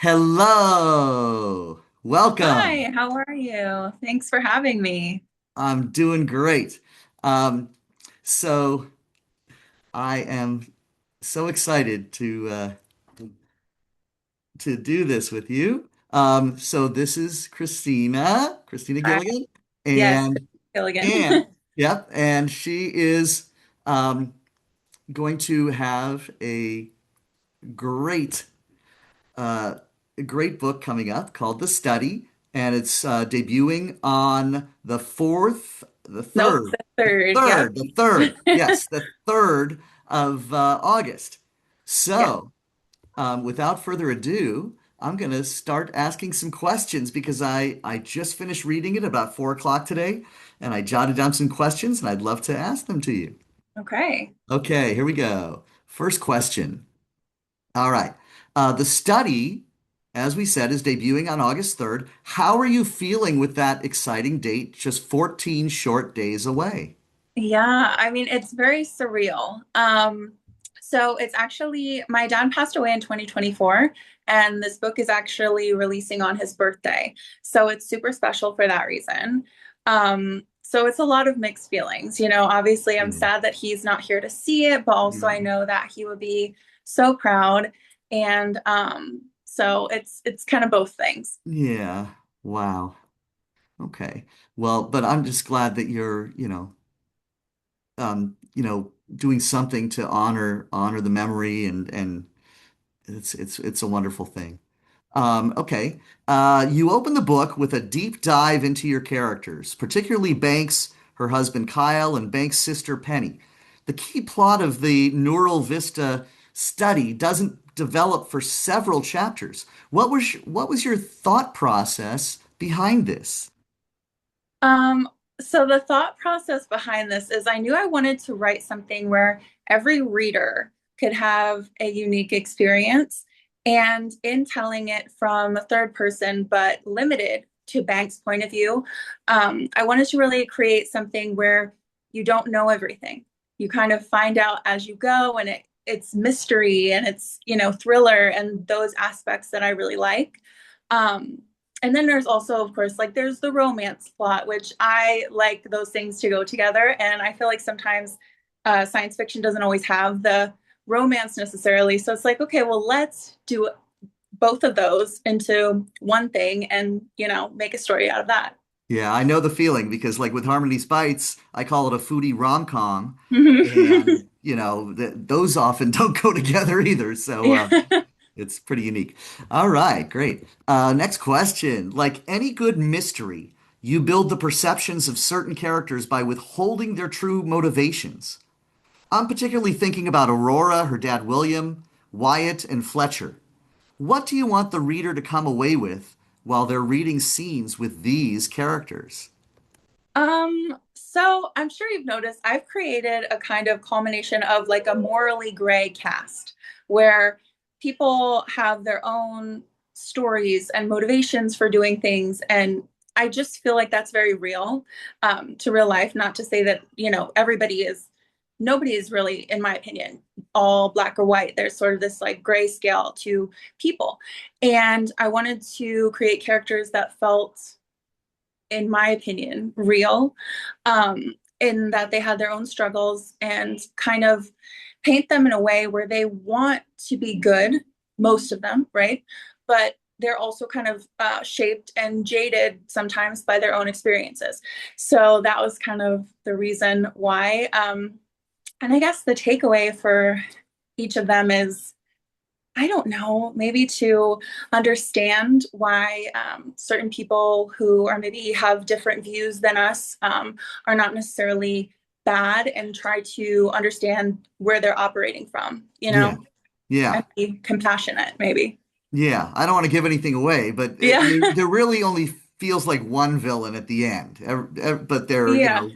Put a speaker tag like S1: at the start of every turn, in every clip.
S1: Hello. Welcome.
S2: Hi, how are you? Thanks for having me.
S1: I'm doing great. Um, so I am so excited to do this with you. So this is Christina
S2: Hi.
S1: Gilligan,
S2: Yes,
S1: and
S2: Gilligan.
S1: and yep, and she is um, going to have great uh, a great book coming up called The Study, and it's debuting on
S2: Nope, the third. Yep.
S1: the third, yes, the 3rd of August.
S2: Yeah.
S1: So, without further ado, I'm going to start asking some questions because I just finished reading it about 4 o'clock today, and I jotted down some questions, and I'd love to ask them to you.
S2: Okay.
S1: Okay, here we go. First question. All right. The study, as we said, is debuting on August 3rd. How are you feeling with that exciting date, just 14 short days away?
S2: Yeah, I mean, it's very surreal. So it's actually my dad passed away in 2024, and this book is actually releasing on his birthday. So it's super special for that reason. So it's a lot of mixed feelings. Obviously I'm
S1: Yeah.
S2: sad that he's not here to see it, but also I know that he would be so proud. And so it's kind of both things.
S1: Yeah. Wow. Okay. Well, but I'm just glad that you're, doing something to honor the memory and it's a wonderful thing. Okay. You open the book with a deep dive into your characters, particularly Banks, her husband Kyle, and Banks' sister Penny. The key plot of the Neural Vista study doesn't develop for several chapters. What was your thought process behind this?
S2: Um, so the thought process behind this is I knew I wanted to write something where every reader could have a unique experience. And in telling it from a third person, but limited to Banks' point of view, I wanted to really create something where you don't know everything. You kind of find out as you go, and it's mystery and it's, thriller and those aspects that I really like. Um, and then there's also, of course, like there's the romance plot, which I like those things to go together. And I feel like sometimes science fiction doesn't always have the romance necessarily. So it's like, okay, well, let's do both of those into one thing and, make a story out of that.
S1: Yeah, I know the feeling because, like with Harmony's Bites, I call it a foodie rom-com,
S2: Yeah.
S1: and those often don't go together either. So it's pretty unique. All right, great. Next question. Like any good mystery, you build the perceptions of certain characters by withholding their true motivations. I'm particularly thinking about Aurora, her dad William, Wyatt, and Fletcher. What do you want the reader to come away with while they're reading scenes with these characters?
S2: So I'm sure you've noticed I've created a kind of culmination of like a morally gray cast where people have their own stories and motivations for doing things. And I just feel like that's very real to real life. Not to say that, nobody is really, in my opinion, all black or white. There's sort of this like gray scale to people. And I wanted to create characters that felt, in my opinion, real, in that they had their own struggles and kind of paint them in a way where they want to be good, most of them, right? But they're also kind of shaped and jaded sometimes by their own experiences. So that was kind of the reason why. And I guess the takeaway for each of them is I don't know, maybe to understand why certain people who are maybe have different views than us are not necessarily bad and try to understand where they're operating from,
S1: Yeah,
S2: and
S1: yeah,
S2: be compassionate, maybe.
S1: yeah. I don't want to give anything away, but
S2: Yeah.
S1: there really only feels like one villain at the end. But
S2: Yeah.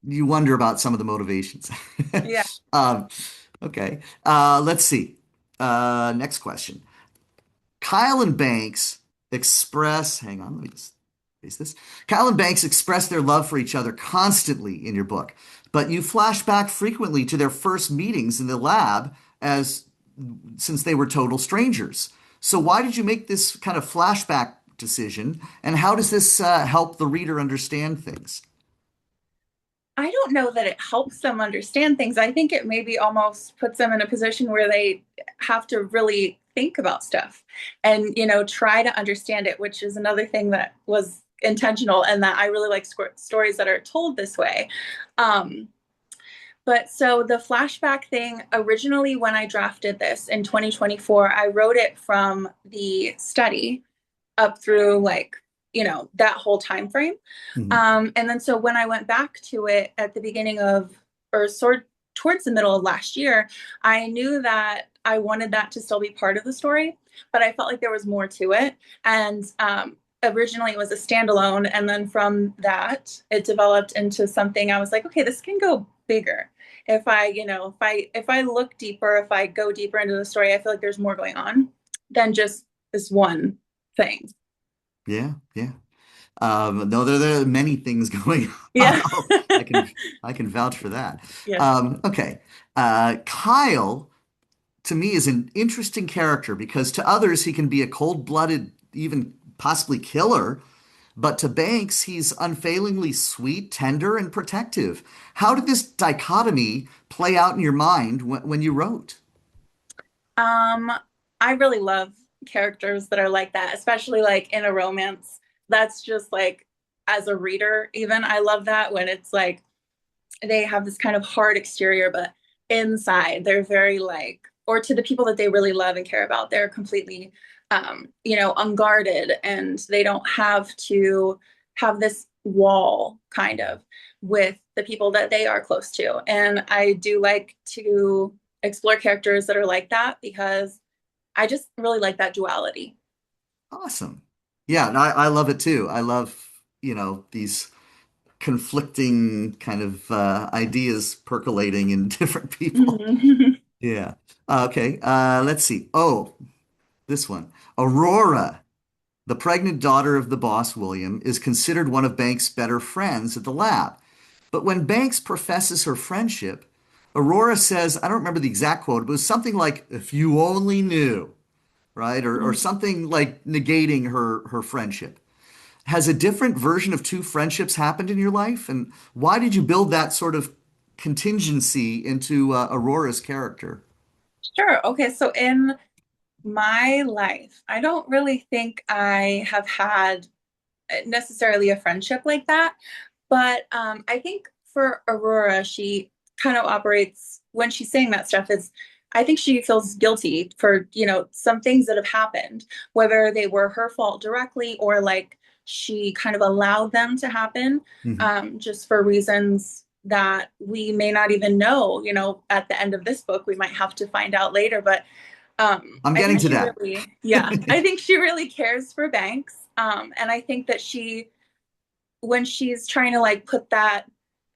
S1: you wonder about some of the motivations.
S2: Yeah.
S1: Um, okay. Let's see. Next question. Kyle and Banks hang on, let me just erase this. Kyle and Banks express their love for each other constantly in your book, but you flash back frequently to their first meetings in the lab as since they were total strangers. So why did you make this kind of flashback decision, and how does this help the reader understand things?
S2: I don't know that it helps them understand things. I think it maybe almost puts them in a position where they have to really think about stuff and, try to understand it, which is another thing that was intentional and that I really like stories that are told this way. Um, but so the flashback thing, originally when I drafted this in 2024, I wrote it from the study up through like, that whole time frame.
S1: Mhm.
S2: And then so when I went back to it at the beginning of, or sort towards the middle of last year, I knew that I wanted that to still be part of the story, but I felt like there was more to it. And originally it was a standalone, and then from that it developed into something. I was like, okay, this can go bigger. If I, if I look deeper, if I go deeper into the story, I feel like there's more going on than just this one thing.
S1: Yeah, yeah. No, there are many things going
S2: Yeah.
S1: on. I can I can vouch for that.
S2: Yeah.
S1: Okay. Kyle to me is an interesting character because to others he can be a cold-blooded, even possibly killer, but to Banks he's unfailingly sweet, tender, and protective. How did this dichotomy play out in your mind when you wrote?
S2: Um, I really love characters that are like that, especially like in a romance. That's just like, as a reader, even I love that when it's like they have this kind of hard exterior, but inside they're very like, or to the people that they really love and care about, they're completely, unguarded, and they don't have to have this wall kind of with the people that they are close to. And I do like to explore characters that are like that because I just really like that duality.
S1: Awesome. Yeah, and I love it too. I love, these conflicting kind of ideas percolating in different people.
S2: Mhm.
S1: Yeah. Okay. Let's see. Oh, this one. Aurora, the pregnant daughter of the boss, William, is considered one of Banks' better friends at the lab. But when Banks professes her friendship, Aurora says, I don't remember the exact quote, but it was something like, if you only knew, right? Or something like negating her friendship. Has a different version of two friendships happened in your life? And why did you build that sort of contingency into Aurora's character?
S2: Sure. Okay. So in my life, I don't really think I have had necessarily a friendship like that. But I think for Aurora, she kind of operates when she's saying that stuff is, I think she feels guilty for, some things that have happened, whether they were her fault directly or like she kind of allowed them to happen,
S1: Mhm.
S2: just for reasons that we may not even know, at the end of this book, we might have to find out later. But
S1: I'm
S2: I
S1: getting
S2: think
S1: to
S2: she
S1: that.
S2: really, yeah, I think she really cares for Banks. And I think that when she's trying to like put that,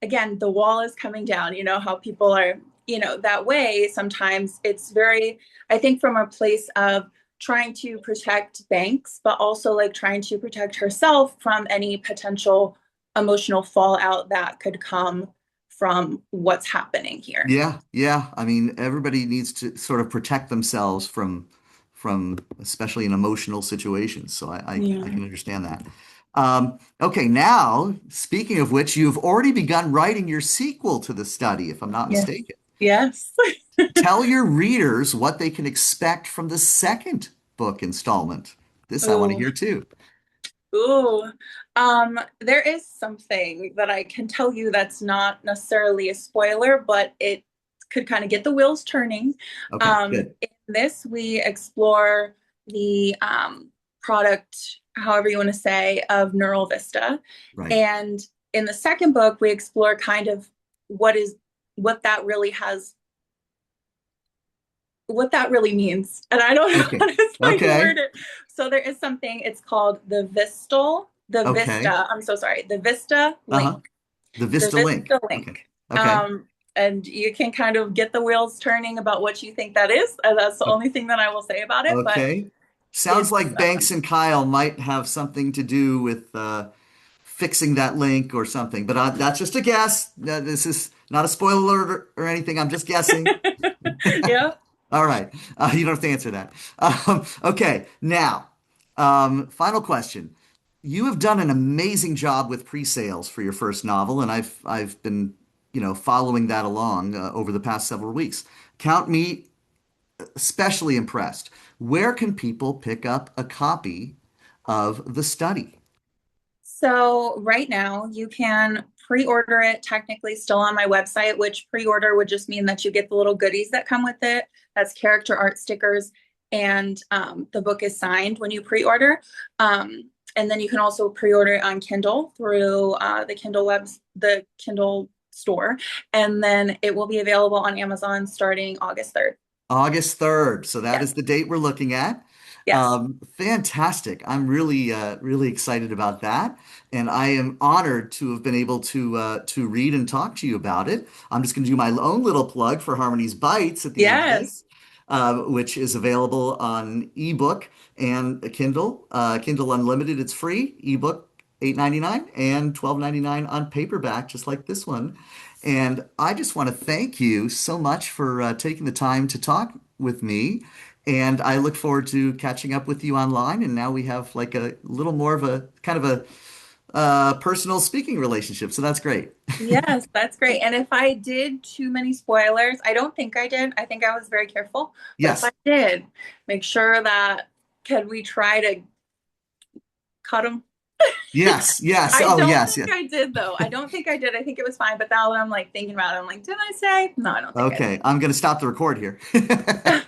S2: again, the wall is coming down, how people are, that way. Sometimes it's very, I think, from a place of trying to protect Banks, but also like trying to protect herself from any potential emotional fallout that could come from what's happening here.
S1: Yeah, yeah. I mean, everybody needs to sort of protect themselves from especially in emotional situations. So I
S2: Yeah.
S1: can understand that. Okay, now speaking of which, you've already begun writing your sequel to the study, if I'm not
S2: Yes.
S1: mistaken.
S2: Yes.
S1: Tell your readers what they can expect from the second book installment. This I want to
S2: Oh,
S1: hear too.
S2: ooh. There is something that I can tell you that's not necessarily a spoiler, but it could kind of get the wheels turning.
S1: Okay, good.
S2: In this, we explore the product, however you want to say, of Neural Vista.
S1: Right.
S2: And in the second book, we explore kind of what is what that really has, what that really means. And I don't know
S1: Okay.
S2: how to like word
S1: Okay.
S2: it. So there is something, it's called the
S1: Okay.
S2: Vista, I'm so sorry, the Vista
S1: Uh-huh.
S2: link.
S1: The
S2: The
S1: Vista link.
S2: Vista
S1: Okay.
S2: link.
S1: Okay.
S2: Um, and you can kind of get the wheels turning about what you think that is. And that's the only thing that I will say about it. But
S1: Okay. Sounds
S2: it's
S1: like Banks and Kyle might have something to do with fixing that link or something, but that's just a guess. This is not a spoiler alert or anything. I'm just guessing.
S2: yeah.
S1: All right. You don't have to answer that. Okay. Now, final question. You have done an amazing job with pre-sales for your first novel, and I've been, following that along over the past several weeks. Count me especially impressed. Where can people pick up a copy of the study?
S2: So right now you can pre-order it technically still on my website, which pre-order would just mean that you get the little goodies that come with it. That's character art stickers and the book is signed when you pre-order. And then you can also pre-order it on Kindle through the Kindle store. And then it will be available on Amazon starting August 3rd.
S1: August 3rd. So that
S2: Yes.
S1: is the date we're looking at.
S2: Yes.
S1: Fantastic. I'm really excited about that. And I am honored to have been able to read and talk to you about it. I'm just going to do my own little plug for Harmony's Bytes at the end of
S2: Yes.
S1: this, which is available on ebook and Kindle. Kindle Unlimited, it's free. Ebook, $8.99 and $12.99 on paperback, just like this one. And I just want to thank you so much for taking the time to talk with me. And I look forward to catching up with you online. And now we have like a little more of a kind of a personal speaking relationship. So that's great.
S2: Yes, that's great. And if I did too many spoilers, I don't think I did. I think I was very careful. But if I
S1: Yes.
S2: did, make sure that can we try to cut them?
S1: Yes. Yes.
S2: I
S1: Oh,
S2: don't
S1: yes.
S2: think
S1: Yes.
S2: I did though. I don't think I did. I think it was fine. But now that I'm like thinking about it, I'm like, did I say? No, I don't think I
S1: Okay. I'm going to stop the record here.
S2: did.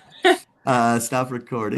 S1: Stop recording.